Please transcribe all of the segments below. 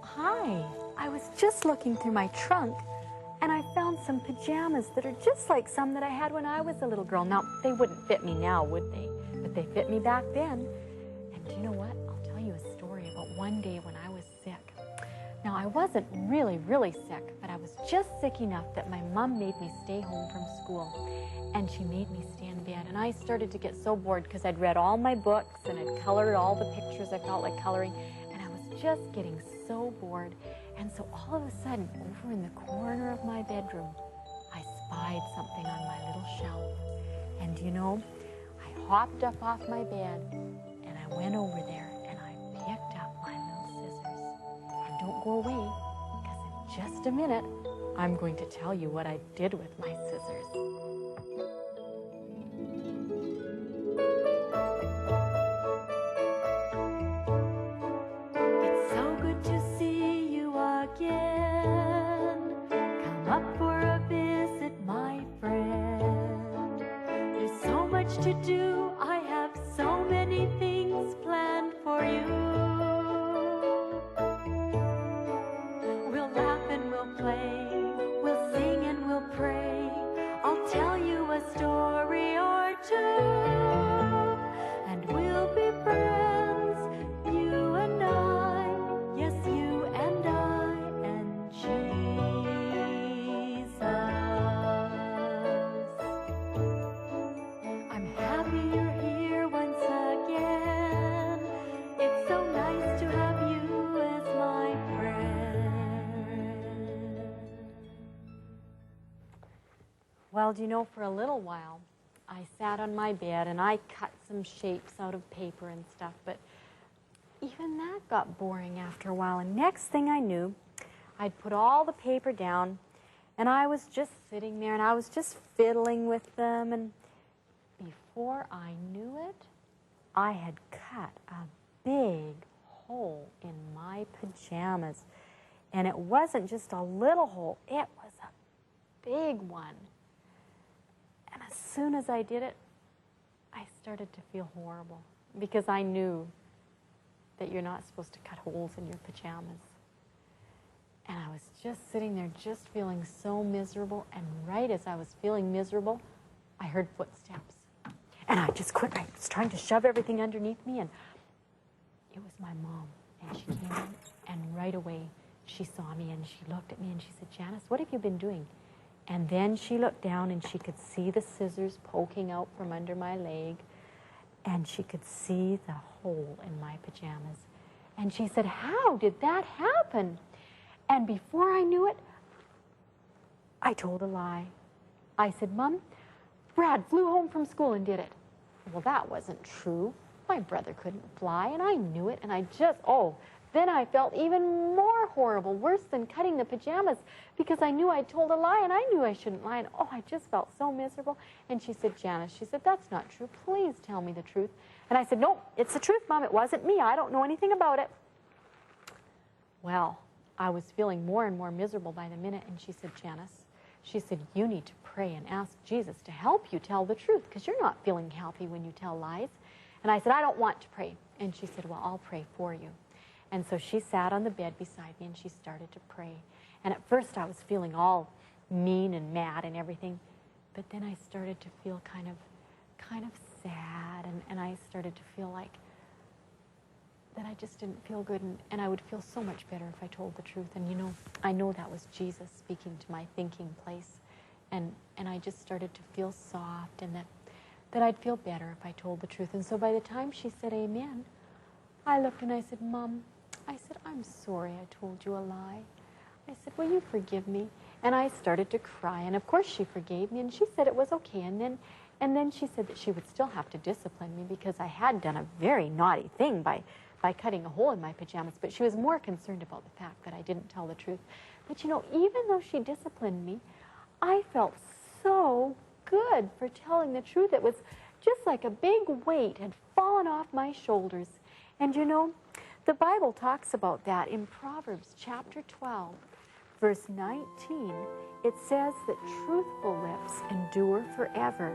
Hi, I was just looking through my trunk and I found some pajamas that are just like some that I had when I was a little girl. Now, they wouldn't fit me now, would they? But they fit me back then. And do you know what? I'll tell you a story about one day when I was sick. Now, I wasn't really, really sick, but I was just sick enough that my mom made me stay home from school. And she made me stay in bed. And I started to get so bored because I'd read all my books and I'd colored all the pictures I felt like coloring. And I was just getting so bored. And so all of a sudden, over in the corner of my bedroom, I spied something on my little shelf. And you know, I hopped up off my bed and I went over there and I picked up my little scissors. And don't go away, because in just a minute, I'm going to tell you what I did with my scissors. To do, I have so many things planned for you. We'll laugh and we'll play, we'll sing and we'll pray. I'll tell you a story or two, and we'll be friends, you and I, yes, you and I, and Jesus. Happy you're here once again. It's so nice to have you as my friend. Well, do you know, for a little while, I sat on my bed and I cut some shapes out of paper and stuff, but even that got boring after a while. And next thing I knew, I'd put all the paper down and I was just sitting there and I was just fiddling with them, and before I knew it, I had cut a big hole in my pajamas. And it wasn't just a little hole, it was a big one. And as soon as I did it, I started to feel horrible, because I knew that you're not supposed to cut holes in your pajamas. And I was just sitting there just feeling so miserable, and right as I was feeling miserable, I heard footsteps. And I was trying to shove everything underneath me, and it was my mom. And she came in, and right away she saw me, and she looked at me, and she said, "Janice, what have you been doing?" And then she looked down, and she could see the scissors poking out from under my leg, and she could see the hole in my pajamas. And she said, "How did that happen?" And before I knew it, I told a lie. I said, "Mom, Brad flew home from school and did it." Well, that wasn't true. My brother couldn't fly, and I knew it, and then I felt even more horrible, worse than cutting the pajamas, because I knew I'd told a lie, and I knew I shouldn't lie, and I just felt so miserable. And she said, "Janice," she said, "that's not true. Please tell me the truth." And I said, "No, it's the truth, Mom. It wasn't me. I don't know anything about it." Well, I was feeling more and more miserable by the minute, and she said, "Janice," she said, "you need to pray and ask Jesus to help you tell the truth, because you're not feeling healthy when you tell lies." And I said, "I don't want to pray." And she said, "Well, I'll pray for you." And so she sat on the bed beside me and she started to pray. And at first I was feeling all mean and mad and everything, but then I started to feel kind of sad, and I started to feel like that I just didn't feel good, and I would feel so much better if I told the truth. And you know, I know that was Jesus speaking to my thinking place. And I just started to feel soft, and that I'd feel better if I told the truth. And so by the time she said amen, I looked and I said, "Mom," I said, "I'm sorry I told you a lie." I said, "Will you forgive me?" And I started to cry, and of course she forgave me, and she said it was okay. And then she said that she would still have to discipline me, because I had done a very naughty thing by cutting a hole in my pajamas, but she was more concerned about the fact that I didn't tell the truth. But you know, even though she disciplined me, I felt so good for telling the truth. It was just like a big weight had fallen off my shoulders. And you know, the Bible talks about that in Proverbs chapter 12, verse 19. It says that truthful lips endure forever,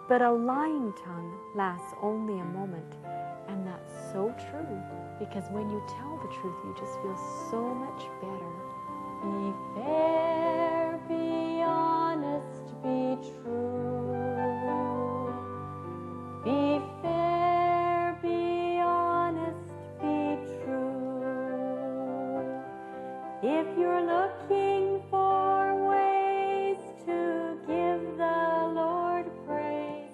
but a lying tongue lasts only a moment. And that's so true, because when you tell the truth, you just feel so much better. Be fair, be honest, be true. Be fair, be honest, be true. If you're looking for ways to give the Lord praise,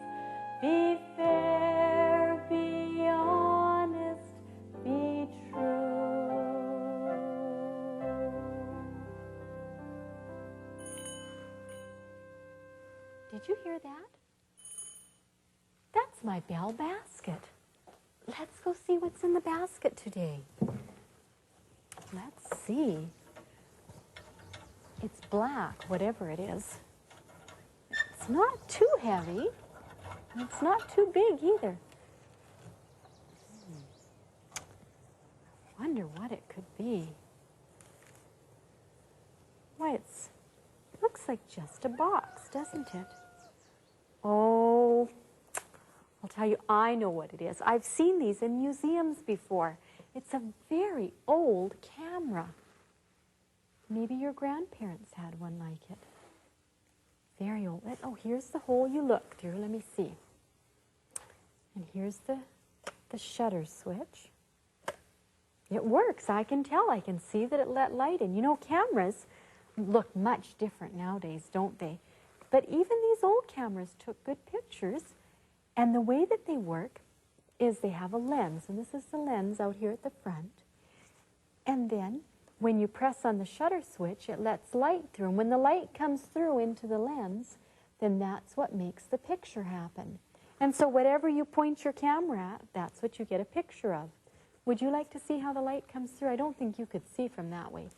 be fair, be honest, be true. Did you hear that? That's my bell basket. Let's go see what's in the basket today. Let's see. It's black, whatever it is. It's not too heavy. It's not too big either. I wonder what it could be. Why, it looks like just a box, doesn't it? Oh, I'll tell you, I know what it is. I've seen these in museums before. It's a very old camera. Maybe your grandparents had one like it. Very old. Oh, here's the hole you look through. Let me see. And here's the shutter switch. It works. I can tell. I can see that it let light in. You know, cameras look much different nowadays, don't they? But even these old cameras took good pictures. And the way that they work is they have a lens. And this is the lens out here at the front. And then when you press on the shutter switch, it lets light through. And when the light comes through into the lens, then that's what makes the picture happen. And so whatever you point your camera at, that's what you get a picture of. Would you like to see how the light comes through? I don't think you could see from that way.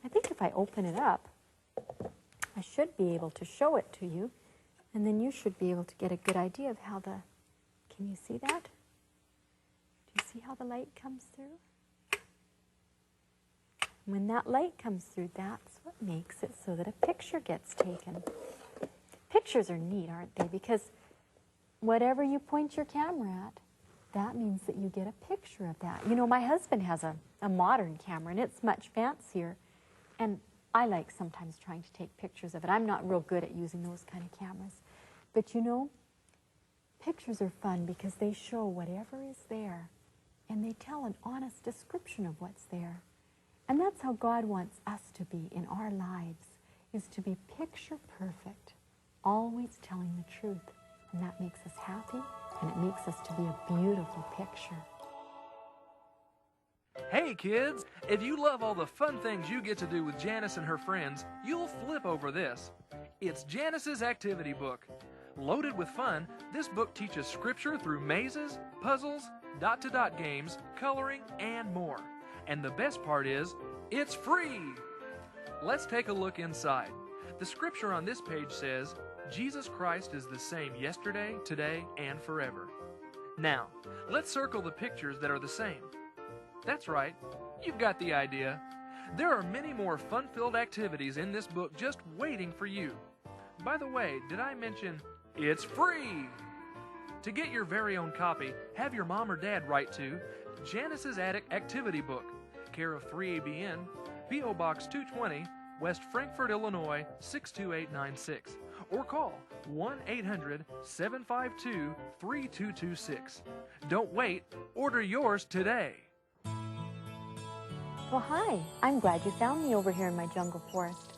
I think if I open it up, I should be able to show it to you. And then you should be able to get a good idea of how the... Can you see that? Do you see how the light comes through? When that light comes through, that's what makes it so that a picture gets taken. Pictures are neat, aren't they? Because whatever you point your camera at, that means that you get a picture of that. You know, my husband has a modern camera, and it's much fancier. And I like sometimes trying to take pictures of it. I'm not real good at using those kind of cameras. But you know, pictures are fun because they show whatever is there. And they tell an honest description of what's there. And that's how God wants us to be in our lives, is to be picture perfect, always telling the truth. And that makes us happy, and it makes us to be a beautiful picture. Hey kids, if you love all the fun things you get to do with Janice and her friends, you'll flip over this. It's Janice's activity book. Loaded with fun, this book teaches scripture through mazes, puzzles, dot-to-dot games, coloring, and more. And the best part is, it's free! Let's take a look inside. The scripture on this page says, Jesus Christ is the same yesterday, today, and forever. Now, let's circle the pictures that are the same. That's right, you've got the idea. There are many more fun-filled activities in this book just waiting for you. By the way, did I mention it's free? To get your very own copy, have your mom or dad write to Janice's Attic Activity Book, care of 3ABN, P.O. Box 220, West Frankfort, Illinois 62896, or call 1-800-752-3226. Don't wait, order yours today. Well, hi. I'm glad you found me over here in my jungle forest.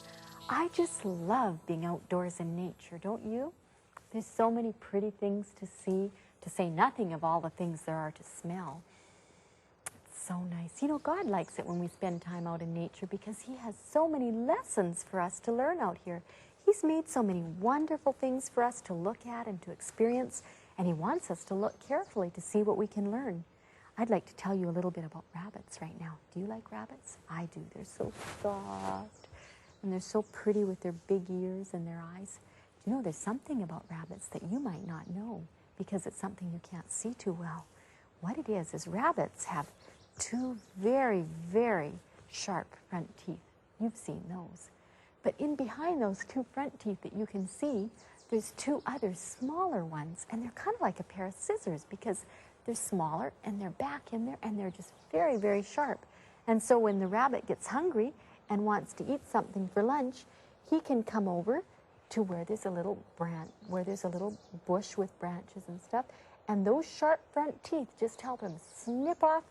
I just love being outdoors in nature, don't you? There's so many pretty things to see, to say nothing of all the things there are to smell. It's so nice. You know, God likes it when we spend time out in nature because He has so many lessons for us to learn out here. He's made so many wonderful things for us to look at and to experience, and He wants us to look carefully to see what we can learn. I'd like to tell you a little bit about rabbits right now. Do you like rabbits? I do. They're so soft, and they're so pretty with their big ears and their eyes. You know, there's something about rabbits that you might not know because it's something you can't see too well. What it is rabbits have two very, very sharp front teeth. You've seen those. But in behind those two front teeth that you can see, there's two other smaller ones, and they're kind of like a pair of scissors because they're smaller and they're back in there and they're just very, very sharp. And so when the rabbit gets hungry and wants to eat something for lunch, he can come over to where there's a little bush with branches and stuff, and those sharp front teeth just help him snip off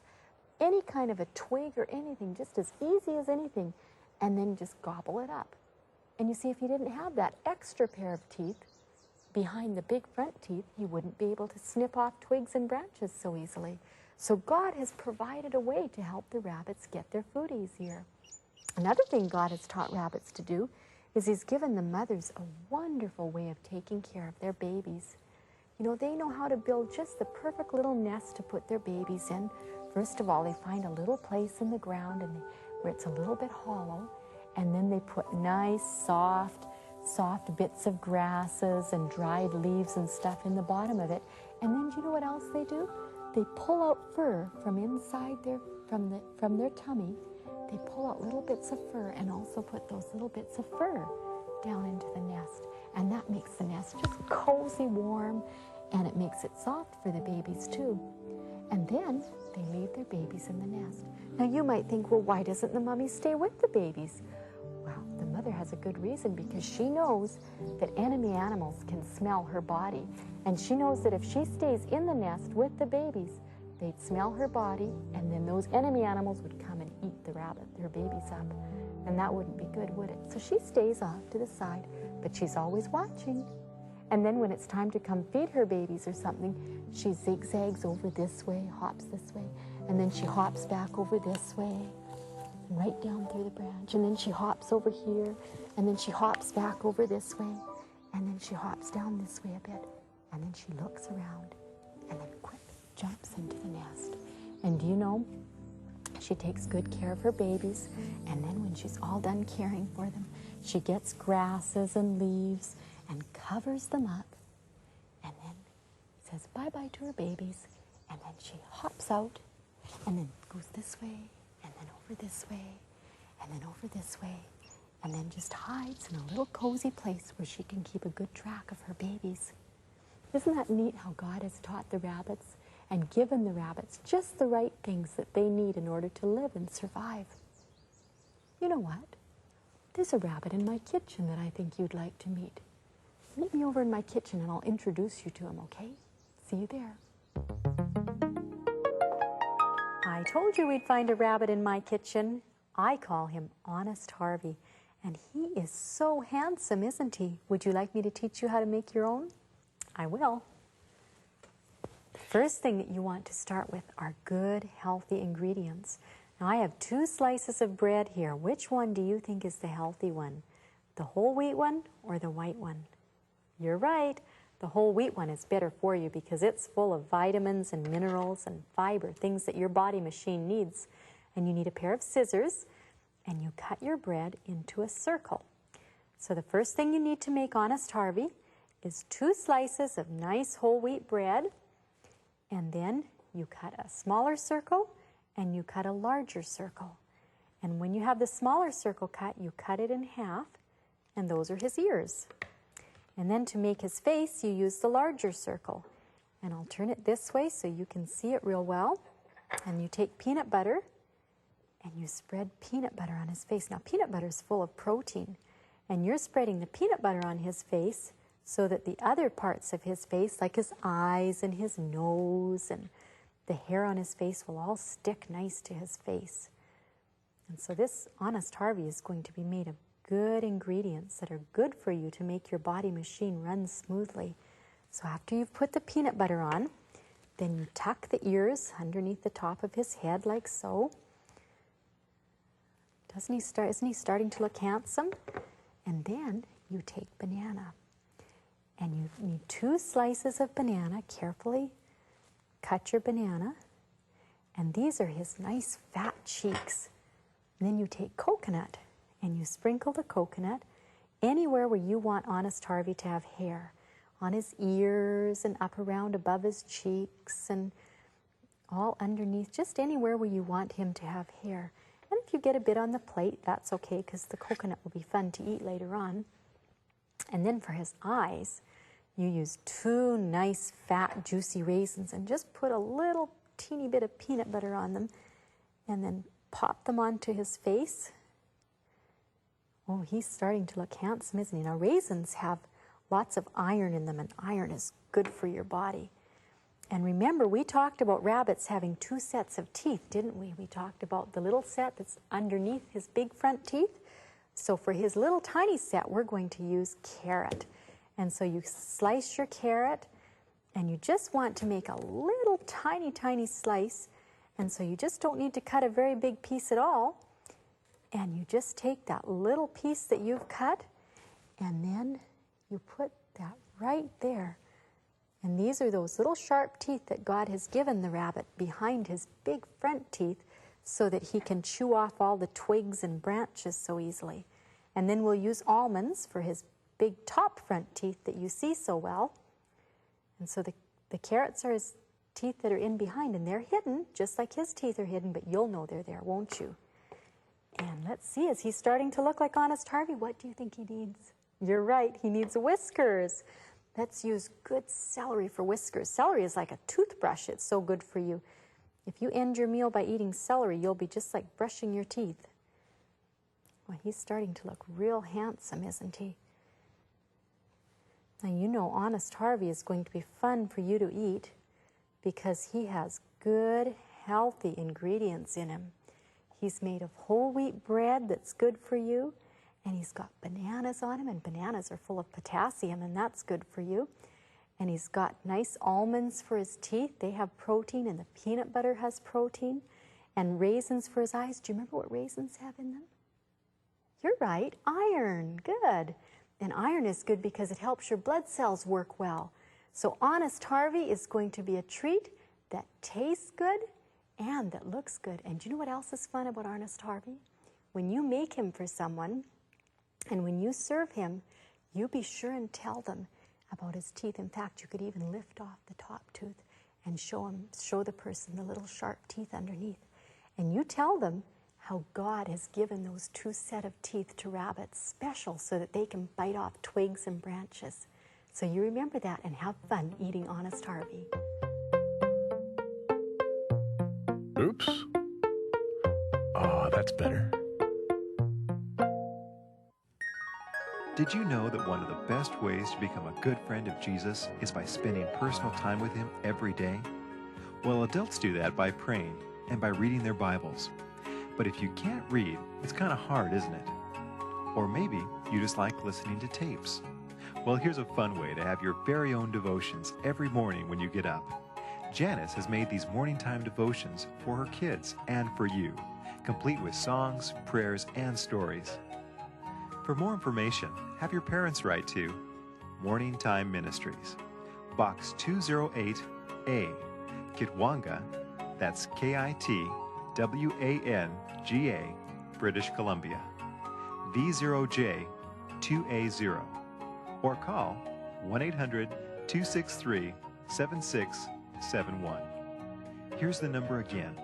any kind of a twig or anything, just as easy as anything, and then just gobble it up. And you see, if he didn't have that extra pair of teeth behind the big front teeth, he wouldn't be able to snip off twigs and branches so easily. So God has provided a way to help the rabbits get their food easier. Another thing God has taught rabbits to do is He's given the mothers a wonderful way of taking care of their babies. You know, they know how to build just the perfect little nest to put their babies in. First of all, they find a little place in the ground where it's a little bit hollow, and then they put nice, soft bits of grasses and dried leaves and stuff in the bottom of it. And then do you know what else they do? They pull out fur from inside from their tummy. They pull out little bits of fur and also put those little bits of fur down into the nest. And that makes the nest just cozy, warm, and it makes it soft for the babies too. And then they leave their babies in the nest. Now you might think, well, why doesn't the mummy stay with the babies? Well, the mother has a good reason, because she knows that enemy animals can smell her body. And she knows that if she stays in the nest with the babies, they'd smell her body, and then those enemy animals would come and eat their babies up. And that wouldn't be good, would it? So she stays off to the side, but she's always watching. And then when it's time to come feed her babies or something, she zigzags over this way, hops this way, and then she hops back over this way, and right down through the branch. And then she hops over here, and then she hops back over this way, and then she hops down this way a bit, and then she looks around, and then quick jumps into the nest. And do you know, she takes good care of her babies, and then when she's all done caring for them, she gets grasses and leaves and covers them up, and then says bye-bye to her babies, and then she hops out, and then goes this way, and then over this way, and then over this way, and then just hides in a little cozy place where she can keep a good track of her babies. Isn't that neat how God has taught the rabbits and given the rabbits just the right things that they need in order to live and survive? You know what? There's a rabbit in my kitchen that I think you'd like to meet. Meet me over in my kitchen and I'll introduce you to him, okay? See you there. I told you we'd find a rabbit in my kitchen. I call him Honest Harvey, and he is so handsome, isn't he? Would you like me to teach you how to make your own? I will. The first thing that you want to start with are good, healthy ingredients. Now I have 2 slices of bread here. Which one do you think is the healthy one? The whole wheat one or the white one? You're right. The whole wheat one is better for you because it's full of vitamins and minerals and fiber, things that your body machine needs. And you need a pair of scissors, and you cut your bread into a circle. So the first thing you need to make Honest Harvey is 2 slices of nice whole wheat bread, and then you cut a smaller circle and you cut a larger circle. And when you have the smaller circle cut, you cut it in half, and those are his ears. And then to make his face, you use the larger circle. And I'll turn it this way so you can see it real well. And you take peanut butter and you spread peanut butter on his face. Now, peanut butter is full of protein, and you're spreading the peanut butter on his face so that the other parts of his face, like his eyes and his nose and the hair on his face, will all stick nice to his face. And so this Honest Harvey is going to be made of good ingredients that are good for you to make your body machine run smoothly. So after you've put the peanut butter on, then you tuck the ears underneath the top of his head like so. Isn't he starting to look handsome? And then you take banana. And you need 2 slices of banana. Carefully cut your banana. And these are his nice fat cheeks. And then you take coconut and you sprinkle the coconut anywhere where you want Honest Harvey to have hair. On his ears and up around above his cheeks and all underneath, just anywhere where you want him to have hair. And if you get a bit on the plate, that's okay because the coconut will be fun to eat later on. And then for his eyes, you use 2 nice, fat, juicy raisins and just put a little teeny bit of peanut butter on them and then pop them onto his face. Oh, he's starting to look handsome, isn't he? Now, raisins have lots of iron in them, and iron is good for your body. And remember, we talked about rabbits having 2 sets of teeth, didn't we? We talked about the little set that's underneath his big front teeth. So for his little tiny set, we're going to use carrot. And so you slice your carrot, and you just want to make a little tiny, tiny slice. And so you just don't need to cut a very big piece at all. And you just take that little piece that you've cut, and then you put that right there. And these are those little sharp teeth that God has given the rabbit behind his big front teeth so that he can chew off all the twigs and branches so easily. And then we'll use almonds for his big top front teeth that you see so well. And so the carrots are his teeth that are in behind, and they're hidden, just like his teeth are hidden, but you'll know they're there, won't you? And let's see, is he starting to look like Honest Harvey? What do you think he needs? You're right, he needs whiskers. Let's use good celery for whiskers. Celery is like a toothbrush. It's so good for you. If you end your meal by eating celery, you'll be just like brushing your teeth. Well, he's starting to look real handsome, isn't he? Now, you know Honest Harvey is going to be fun for you to eat because he has good, healthy ingredients in him. He's made of whole wheat bread that's good for you, and he's got bananas on him, and bananas are full of potassium, and that's good for you. And he's got nice almonds for his teeth. They have protein, and the peanut butter has protein, and raisins for his eyes. Do you remember what raisins have in them? You're right, iron. Good. And iron is good because it helps your blood cells work well. So Honest Harvey is going to be a treat that tastes good and that looks good. And do you know what else is fun about Honest Harvey? When you make him for someone, and when you serve him, you be sure and tell them about his teeth. In fact, you could even lift off the top tooth and show the person the little sharp teeth underneath. And you tell them how God has given those 2 sets of teeth to rabbits special so that they can bite off twigs and branches. So you remember that and have fun eating Honest Harvey. Oops. Oh, that's better. Did you know that one of the best ways to become a good friend of Jesus is by spending personal time with him every day? Well, adults do that by praying and by reading their Bibles. But if you can't read, it's kind of hard, isn't it? Or maybe you just like listening to tapes. Well, here's a fun way to have your very own devotions every morning when you get up. Janice has made these morning time devotions for her kids and for you, complete with songs, prayers, and stories. For more information, have your parents write to Morning Time Ministries, Box 208A, Kitwanga, that's Kitwanga, British Columbia, V0J2A0, or call 1-800-263-7671. Here's the number again,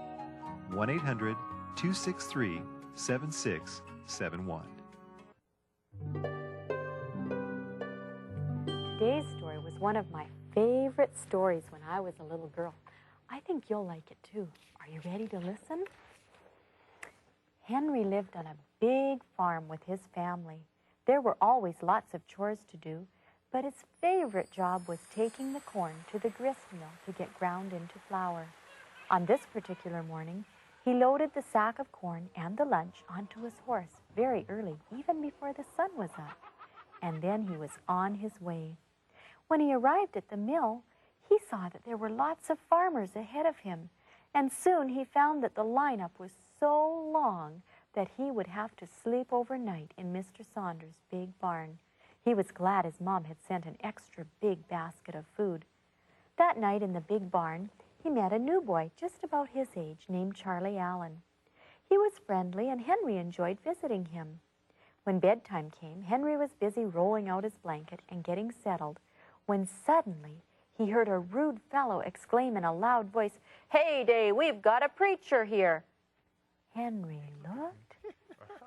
1-800-263-7671. Today's story was one of my favorite stories when I was a little girl. I think you'll like it too. Are you ready to listen? Henry lived on a big farm with his family. There were always lots of chores to do, but his favorite job was taking the corn to the grist mill to get ground into flour. On this particular morning, he loaded the sack of corn and the lunch onto his horse very early, even before the sun was up. And then he was on his way. When he arrived at the mill, he saw that there were lots of farmers ahead of him, and soon he found that the lineup was so long that he would have to sleep overnight in Mr. Saunders' big barn. He was glad his mom had sent an extra big basket of food. That night in the big barn, he met a new boy just about his age named Charlie Allen. He was friendly, and Henry enjoyed visiting him. When bedtime came, Henry was busy rolling out his blanket and getting settled when suddenly he heard a rude fellow exclaim in a loud voice, "Heyday, we've got a preacher here." Henry looked,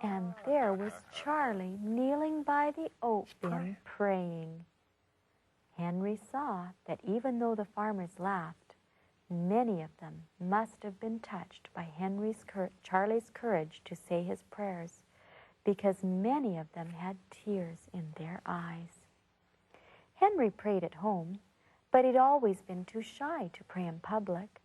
and there was Charlie kneeling by by the oat bin praying. praying. Henry saw that even though the farmers laughed, many of them must have been touched by Charlie's courage to say his prayers, because many of them had tears in their eyes. Henry prayed at home, but he'd always been too shy to pray in public.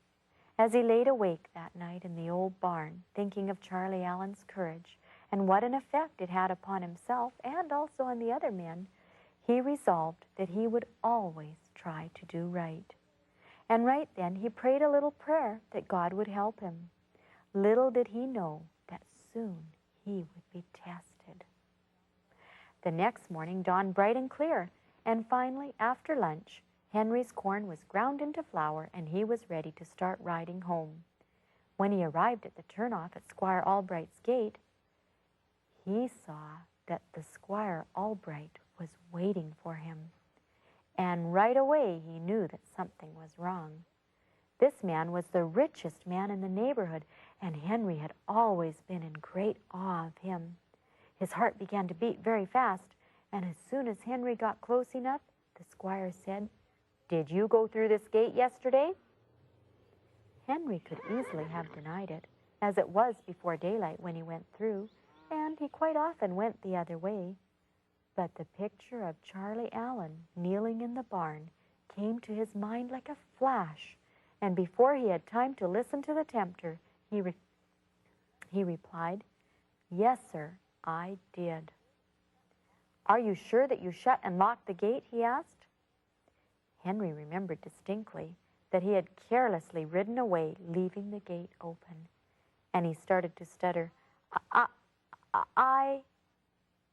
As he laid awake that night in the old barn, thinking of Charlie Allen's courage and what an effect it had upon himself and also on the other men, he resolved that he would always try to do right. And right then he prayed a little prayer that God would help him. Little did he know that soon he would be tested. The next morning dawned bright and clear, and finally, after lunch, Henry's corn was ground into flour and he was ready to start riding home. When he arrived at the turnoff at Squire Albright's gate, he saw that the Squire Albright was waiting for him. And right away he knew that something was wrong. This man was the richest man in the neighborhood, and Henry had always been in great awe of him. His heart began to beat very fast, and as soon as Henry got close enough, the squire said, "Did you go through this gate yesterday?" Henry could easily have denied it, as it was before daylight when he went through, and he quite often went the other way. But the picture of Charlie Allen kneeling in the barn came to his mind like a flash, and before he had time to listen to the tempter, he replied, "Yes, sir, I did." "Are you sure that you shut and locked the gate?" he asked. Henry remembered distinctly that he had carelessly ridden away, leaving the gate open, and he started to stutter, I...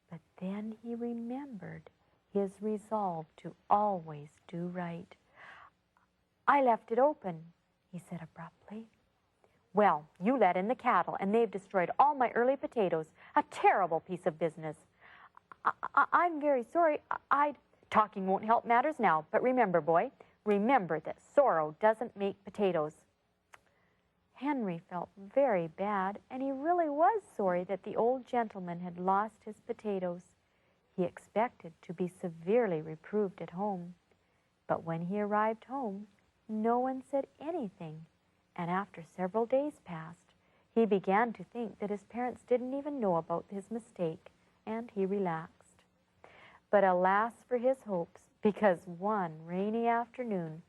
But then he remembered his resolve to always do right. "I left it open," he said abruptly. "Well, you let in the cattle, and they've destroyed all my early potatoes. A terrible piece of business. I'm very sorry. Talking won't help matters now, but remember, boy, remember that sorrow doesn't make potatoes." Henry felt very bad, and he really was sorry that the old gentleman had lost his potatoes. He expected to be severely reproved at home. But when he arrived home, no one said anything, and after several days passed, he began to think that his parents didn't even know about his mistake, and he relaxed. But alas for his hopes, because one rainy afternoon,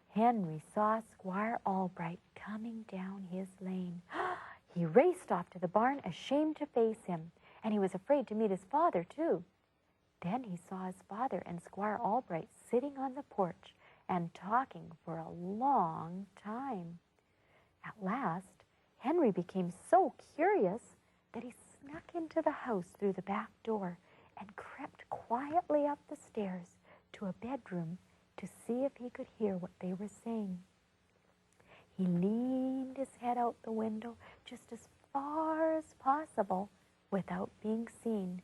Henry saw Squire Albright coming down his lane. He raced off to the barn, ashamed to face him, and he was afraid to meet his father, too. Then he saw his father and Squire Albright sitting on the porch and talking for a long time. At last, Henry became so curious that he snuck into the house through the back door and crept quietly up the stairs to a bedroom to see if he could hear what they were saying. He leaned his head out the window just as far as possible without being seen,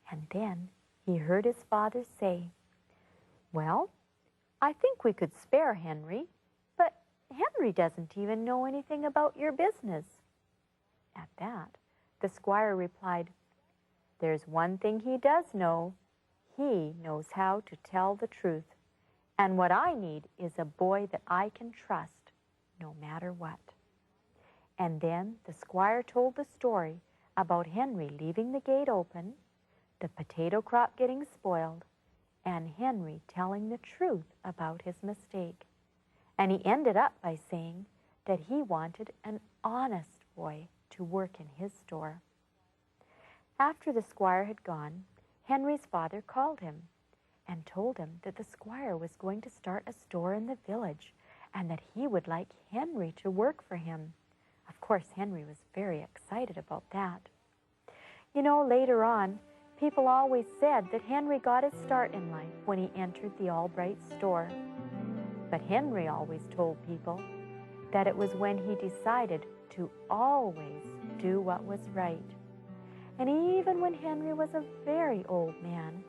and then he heard his father say, "Well, I think we could spare Henry, but Henry doesn't even know anything about your business." At that, the squire replied, "There's one thing he does know. He knows how to tell the truth. And what I need is a boy that I can trust, no matter what." And then the squire told the story about Henry leaving the gate open, the potato crop getting spoiled, and Henry telling the truth about his mistake. And he ended up by saying that he wanted an honest boy to work in his store. After the squire had gone, Henry's father called him and told him that the squire was going to start a store in the village and that he would like Henry to work for him. Of course, Henry was very excited about that. You know, later on, people always said that Henry got his start in life when he entered the Albright store. But Henry always told people that it was when he decided to always do what was right. And even when Henry was a very old man,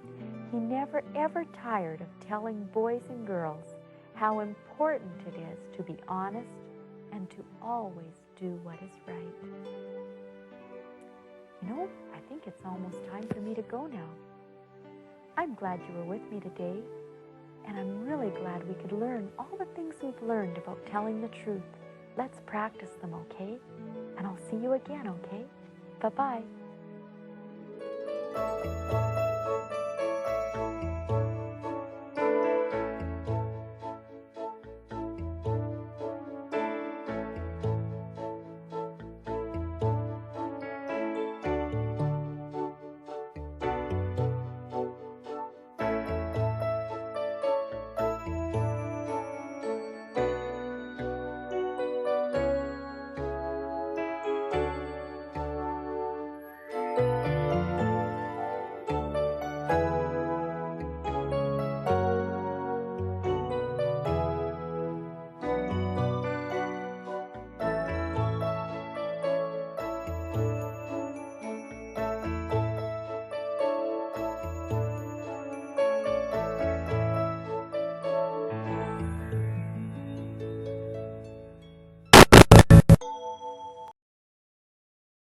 he never ever tired of telling boys and girls how important it is to be honest and to always do what is right. You know, I think it's almost time for me to go now. I'm glad you were with me today, and I'm really glad we could learn all the things we've learned about telling the truth. Let's practice them, okay? And I'll see you again, okay? Bye-bye.